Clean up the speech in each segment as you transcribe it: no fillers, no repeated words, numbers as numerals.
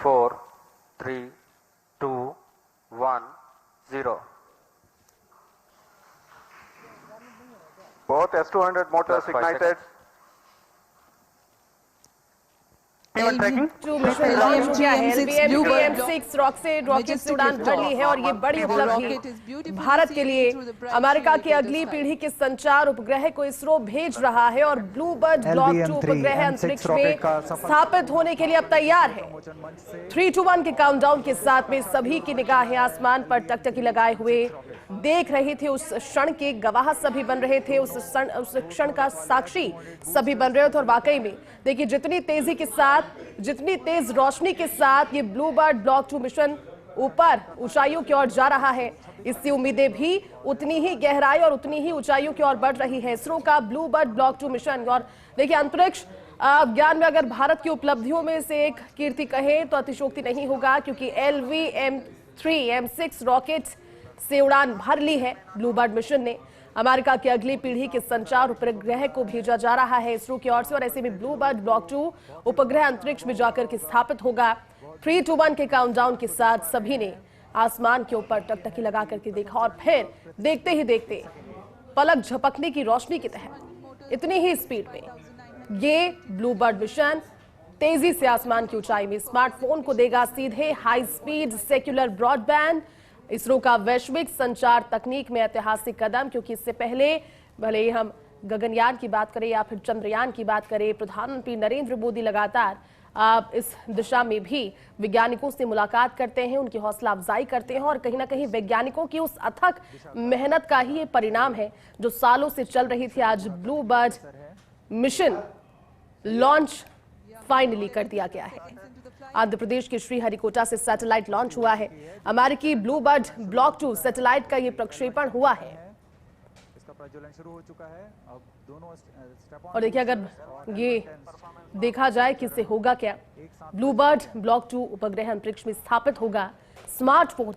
4, 3, 2, 1, 0. Both S200 motors Plus 5 ignited. seconds. Even tracking. Mission launch हो गया है। LVM-3 M6 rocket से उड़ान भर ली है और ये बड़ी उपलब्धि भारत के लिए। अमेरिका की अगली पीढ़ी के संचार उपग्रह को इसरो भेज रहा है और ब्लू बर्ड ब्लॉक 2 उपग्रह अंतरिक्ष में स्थापित होने के लिए अब तैयार है। 3, 2, 1 के काउंटडाउन के साथ में सभी की निगाहें आसमान पर टकटकी लगाए हुए देख रहे थे। उस क्षण के गवाह सभी बन रहे थे, उस क्षण का साक्षी सभी बन रहे थे। और वाकई में देखिए जितनी तेजी के साथ, जितनी तेज रोशनी के साथ ये ब्लू बर्ड ब्लॉक 2 मिशन ऊपर ऊंचाइयों की ओर जा रहा है, इससे उम्मीदें भी उतनी ही गहराई और उतनी ही ऊंचाइयों की ओर बढ़ रही है। इसरो का ब्लू बर्ड ब्लॉक 2 मिशन। और देखिए अंतरिक्ष विज्ञान में अगर भारत की उपलब्धियों में से एक कीर्ति कहें तो अतिशयोक्ति नहीं होगा, क्योंकि LVM-3 M6 रॉकेट से उड़ान भर ली है ब्लू बर्ड मिशन ने। अमेरिका की अगली पीढ़ी के संचार उपग्रह को भेजा जा रहा है इसरो की ओर से, और ऐसे में ब्लू बर्ड ब्लॉक 2 उपग्रह अंतरिक्ष में जाकर के स्थापित होगा। 3, 2, 1 के काउंटडाउन के साथ सभी ने आसमान के ऊपर टकटकी लगा करके देखा और फिर देखते ही देखते पलक झपकने की रोशनी की तहत इतनी ही स्पीड में ये ब्लू बर्ड मिशन तेजी से आसमान की ऊंचाई में स्मार्टफोन को देगा सीधे high speed secular broadband. ISRO का वैश्विक संचार तकनीक में ऐतिहासिक कदम, क्योंकि इससे पहले भले ही हम गगनयान की बात करें या फिर चंद्रयान की बात करें, प्रधानमंत्री नरेंद्र मोदी लगातार इस दिशा में भी वैज्ञानिकों से मुलाकात करते हैं, उनकी हौसला अफजाई करते हैं और कहीं ना कहीं वैज्ञानिकों की उस अथक मेहनत का ही ये परिणाम है जो सालों से चल रही थी। आज blue bird mission launch finally कर दिया गया है। आंध्र प्रदेश के श्रीहरिकोटा से सैटेलाइट लॉन्च हुआ है। अमेरिकी ब्लू बर्ड ब्लॉक 2 सैटेलाइट का ये प्रक्षेपण हुआ है। इसका प्रज्वलन शुरू हो चुका है। अब दोनों और देखिए अगर ये देखा जाए कि इससे होगा क्या, ब्लू बर्ड ब्लॉक 2 उपग्रह अंतरिक्ष में स्थापित होगा, स्मार्टफोन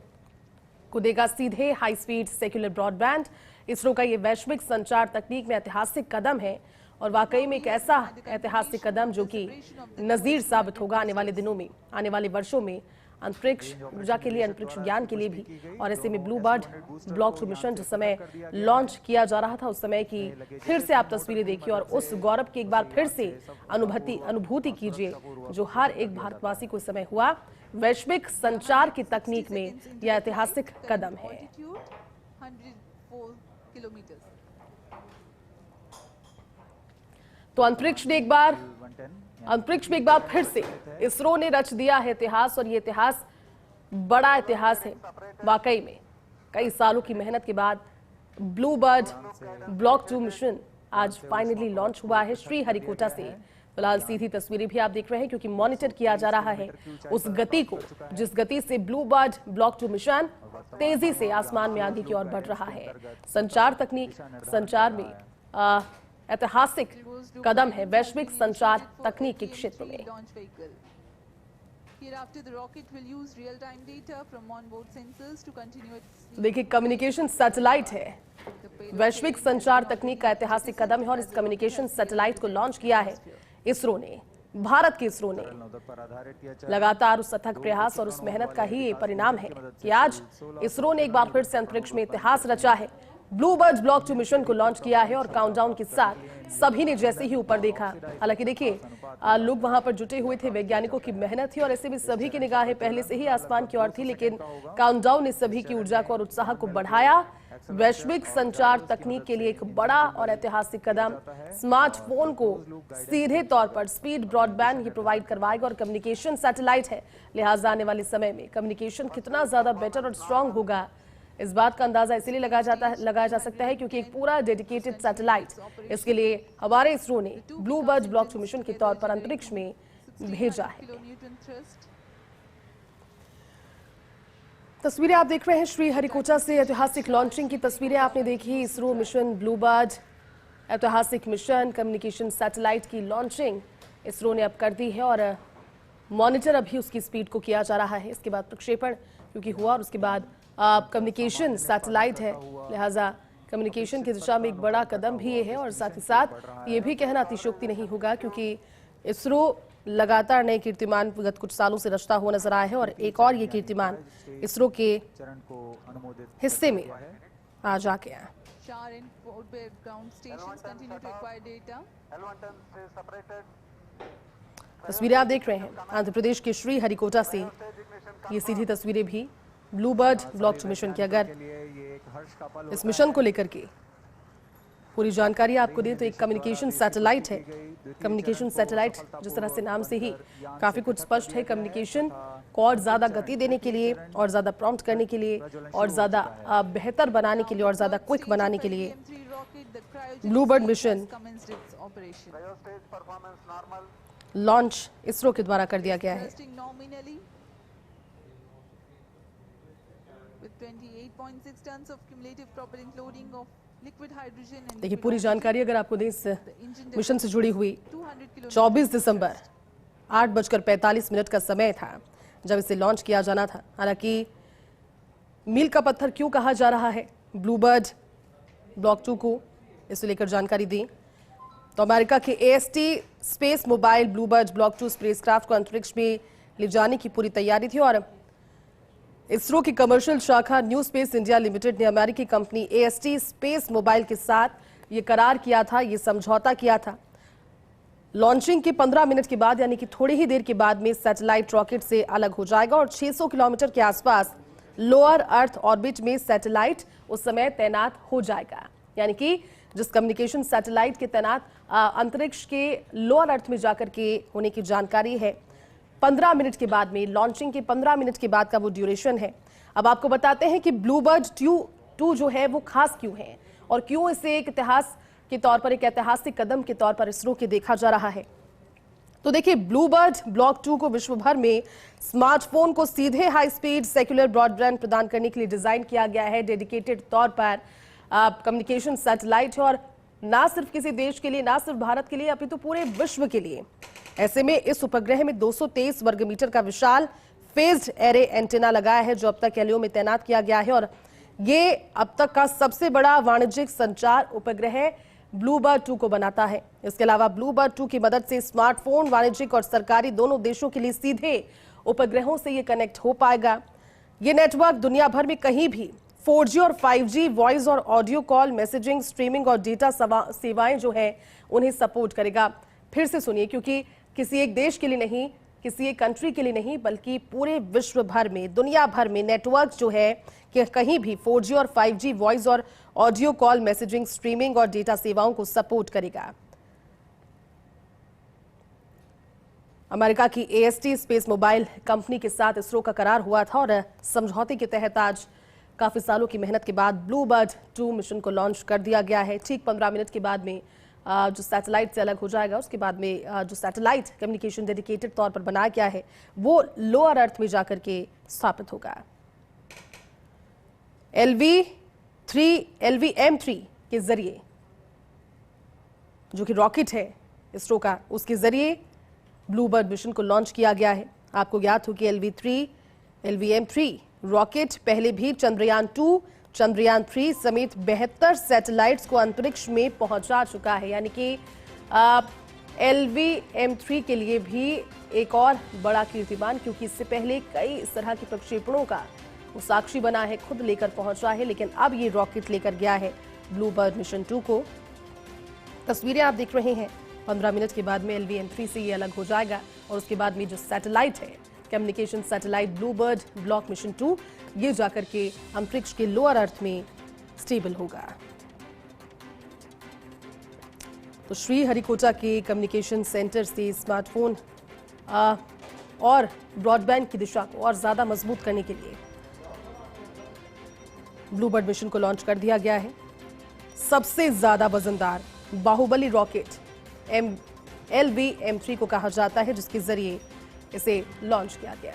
को देगा सीधे high speed secular broadband. ISRO का ये वैश्विक संचार तकनीक में ऐतिहासिक कदम है और वाकई में एक ऐसा ऐतिहासिक कदम जो कि नजीर साबित होगा आने वाले दिनों में, आने वाले वर्षों में अंतरिक्ष ऊर्जा के लिए, अंतरिक्ष ज्ञान के लिए भी। और ऐसे में ब्लू बर्ड ब्लॉक 2 मिशन जिस समय लॉन्च किया जा रहा था उस समय की फिर से आप तस्वीरें देखिए और उस गौरव की एक बार फिर से अनुभूति कीजिए जो हर एक भारतवासी को इस समय हुआ। वैश्विक संचार की तकनीक में यह ऐतिहासिक कदम है। तो अंतरिक्ष में एक बार फिर से इसरो ने रच दिया है इतिहास, और ये इतिहास बड़ा इतिहास है। वाकई में कई सालों की मेहनत के बाद ब्लू बर्ड ब्लॉक 2 मिशन आज फाइनली लॉन्च हुआ है श्रीहरिकोटा से। फिलहाल सीधी तस्वीरें भी आप देख रहे हैं क्योंकि मॉनिटर किया जा रहा है उस गति को जिस गति से ब्लू बर्ड ब्लॉक 2 मिशन तेजी से आसमान में आगे की ओर बढ़ रहा है। संचार तकनीक, संचार में ऐतिहासिक कदम है वैश्विक संचार तकनीक के क्षेत्र में। देखिए कम्युनिकेशन सैटेलाइट है, वैश्विक संचार तकनीक का ऐतिहासिक कदम है और इस कम्युनिकेशन सैटेलाइट को लॉन्च किया है इसरो ने, भारत के इसरो ने। लगातार उस अथक प्रयास और उस मेहनत का ही ये परिणाम है कि आज इसरो ने एक बार फिर से अंतरिक्ष में इतिहास रचा है। ब्लू बर्ड ब्लॉक 2 मिशन को लॉन्च किया है और काउंटडाउन के साथ सभी ने जैसे ही ऊपर देखा, हालांकि देखिए लोग वहां पर जुटे हुए थे, वैज्ञानिकों की मेहनत थी और ऐसे भी सभी की निगाहें पहले से ही आसमान की ओर थी, लेकिन काउंटडाउन ने सभी की ऊर्जा को और उत्साह को बढ़ाया। वैश्विक संचार तकनीक के लिए एक बड़ा और ऐतिहासिक कदम, स्मार्टफोन को सीधे तौर पर स्पीड ब्रॉडबैंड ये प्रोवाइड करवाएगा और कम्युनिकेशन सैटेलाइट है, लिहाजा आने वाले समय में कम्युनिकेशन कितना ज्यादा बेटर और स्ट्रांग होगा इस बात का अंदाजा इसीलिए लगाया जा सकता है क्योंकि एक पूरा डेडिकेटेड सैटेलाइट इसके लिए हमारे इसरो ने ब्लू बर्ड ब्लॉक 2 मिशन के तौर पर अंतरिक्ष में भेजा है। तस्वीरें आप देख रहे हैं श्रीहरिकोटा से, ऐतिहासिक लॉन्चिंग की तस्वीरें आपने देखी। इसरो मिशन ब्लू बर्ड ऐतिहासिक मिशन कम्युनिकेशन सैटेलाइट की लॉन्चिंग इसरो ने अब कर दी है और मॉनिटर अभी उसकी स्पीड को किया जा रहा है। इसके बाद प्रक्षेपण क्योंकि हुआ और उसके बाद कम्युनिकेशन सैटेलाइट है, लिहाजा कम्युनिकेशन की दिशा में एक बड़ा कदम भी ये है और साथ ही साथ ये भी कहना अतिशयोक्ति नहीं होगा क्योंकि इसरो लगातार नए कीर्तिमान गत कुछ सालों से रचता हुआ नजर आया है और एक और ये कीर्तिमान इसरो के चरण को अनुमोदित हिस्से में आज आ गया। Shar and Fort Bear ground stations continue to acquire data. तस्वीरें आप देख रहे हैं आंध्र प्रदेश के श्री हरिकोटा से ये सीधी तस्वीरें भी ब्लूबर्ड ब्लॉक 2 मिशन की। अगर ये एक हर्ष का पल इस मिशन को लेकर के पूरी जानकारी आपको दें तो एक कम्युनिकेशन सैटेलाइट है। कम्युनिकेशन सैटेलाइट जिस तरह से नाम से ही काफी कुछ स्पष्ट है। कम्युनिकेशन को और ज्यादा गति देने के लिए और ज्यादा प्रॉम्प्ट करने के लिए और ज्यादा बेहतर बनाने के लिए और ज्यादा क्विक बनाने के लिए M3 rocket, the cryogenic Bluebird stage mission has commenced its operation. Launch ISRO के द्वारा कर दिया गया है। Testing nominally with 28.6 tons of cumulative propellant loading of liquid hydrogen and देखिए liquid पूरी oxygen. जानकारी अगर आपको दें इस The engine मिशन से जुड़ी हुई 200 kilometers 24 दिसंबर 8:45 का समय था जब इसे लॉन्च किया जाना था। हालांकि मील का पत्थर क्यों कहा जा रहा है ब्लूबर्ड ब्लॉक 2 को, इसे लेकर जानकारी दी तो अमेरिका के AST space mobile Bluebird block 2 spacecraft को अंतरिक्ष में ले जाने की पूरी तैयारी थी और इसरो की कमर्शियल शाखा न्यू स्पेस इंडिया लिमिटेड ने अमेरिकी कंपनी AST स्पेस मोबाइल के साथ ये करार किया था, ये समझौता किया था। लॉन्चिंग के 15 मिनट के बाद यानी कि थोड़ी ही देर के बाद में सैटेलाइट रॉकेट से अलग हो जाएगा और 600 किलोमीटर के आसपास लोअर अर्थ ऑर्बिट में सैटेलाइट उस समय तैनात हो जाएगा। यानी कि जिस कम्युनिकेशन सैटेलाइट के तैनात अंतरिक्ष के लोअर अर्थ में जाकर के होने की जानकारी है 15 मिनट के बाद में, लॉन्चिंग के 15 मिनट के बाद का वो ड्यूरेशन है। अब आपको बताते हैं कि ब्लूबर्ड 2 जो है वो खास क्यों है और क्यों इसे एक इतिहास के तौर पर, एक ऐतिहासिक कदम के तौर पर इसरो के देखा जा रहा है। तो देखिए ब्लूबर्ड ब्लॉक 2 को विश्व भर में स्मार्टफोन को सीधे हाई स्पीड सेक्युलर ब्रॉडबैंड प्रदान करने के लिए डिजाइन किया गया है। डेडिकेटेड तौर पर कम्युनिकेशन सैटेलाइट है और ना सिर्फ किसी देश के लिए, ना सिर्फ भारत के लिए अपितु पूरे विश्व के लिए। ऐसे में इस उपग्रह में 223 वर्ग मीटर का विशाल फेज्ड एरे एंटेना लगाया है जो अब तक LEO में तैनात किया गया है और ये अब तक का सबसे बड़ा वाणिज्यिक संचार उपग्रह ब्लूबर्ड 2 को बनाता है। इसके अलावा ब्लूबर्ड 2 की मदद से स्मार्टफोन वाणिज्यिक और सरकारी दोनों देशों के लिए सीधे उपग्रहों से ये कनेक्ट हो पाएगा। ये नेटवर्क दुनिया भर में कहीं भी 4G और 5G वॉइस और ऑडियो कॉल, मैसेजिंग, स्ट्रीमिंग और डेटा सेवाएं जो है उन्हें सपोर्ट करेगा। फिर से सुनिए, क्योंकि किसी एक देश के लिए नहीं, किसी एक कंट्री के लिए नहीं, बल्कि पूरे विश्व भर में, दुनिया भर में नेटवर्क जो है कि कहीं भी 4G और 5G वॉइस और ऑडियो कॉल, मैसेजिंग, स्ट्रीमिंग और डेटा सेवाओं को सपोर्ट करेगा। अमेरिका की AST स्पेस मोबाइल कंपनी के साथ इसरो का करार हुआ था और समझौते के तहत आज काफी सालों की मेहनत के बाद ब्लूबर्ड 2 मिशन को लॉन्च कर दिया गया है। ठीक 15 मिनट के बाद में जो सैटेलाइट से अलग हो जाएगा, उसके बाद में जो सैटेलाइट कम्युनिकेशन डेडिकेटेड तौर पर बनाया गया है वो लोअर अर्थ में जाकर के स्थापित होगा। LV-M3 के जरिए जो कि रॉकेट है इसरो का, उसके जरिए ब्लूबर्ड मिशन को लॉन्च किया गया है। आपको ज्ञात हो कि LV-M3 रॉकेट पहले भी चंद्रयान 2, चंद्रयान 3 समेत 72 सैटेलाइट्स को अंतरिक्ष में पहुंचा चुका है। यानी कि LV-M3 के लिए भी एक और बड़ा कीर्तिमान, क्योंकि इससे पहले कई इस तरह के प्रक्षेपणों का वो साक्षी बना है, खुद लेकर पहुंचा है, लेकिन अब ये रॉकेट लेकर गया है ब्लूबर्ड मिशन 2 को। तस्वीरें आप देख रहे हैं, 15 मिनट के बाद में LV-M3 से ये अलग हो जाएगा और उसके बाद में जो सैटेलाइट है communication satellite Bluebird block mission 2, ये जाकर के अंतरिक्ष के लोअर अर्थ में स्टेबल होगा। तो श्री हरिकोटा के कम्युनिकेशन सेंटर से स्मार्टफोन और ब्रॉडबैंड की दिशा को और ज्यादा मजबूत करने के लिए ब्लूबर्ड मिशन को लॉन्च कर दिया गया है। सबसे ज्यादा वजनदार बाहुबली रॉकेट LV-M3 को कहा जाता है, जिसके जरिए इसे लॉन्च किया गया।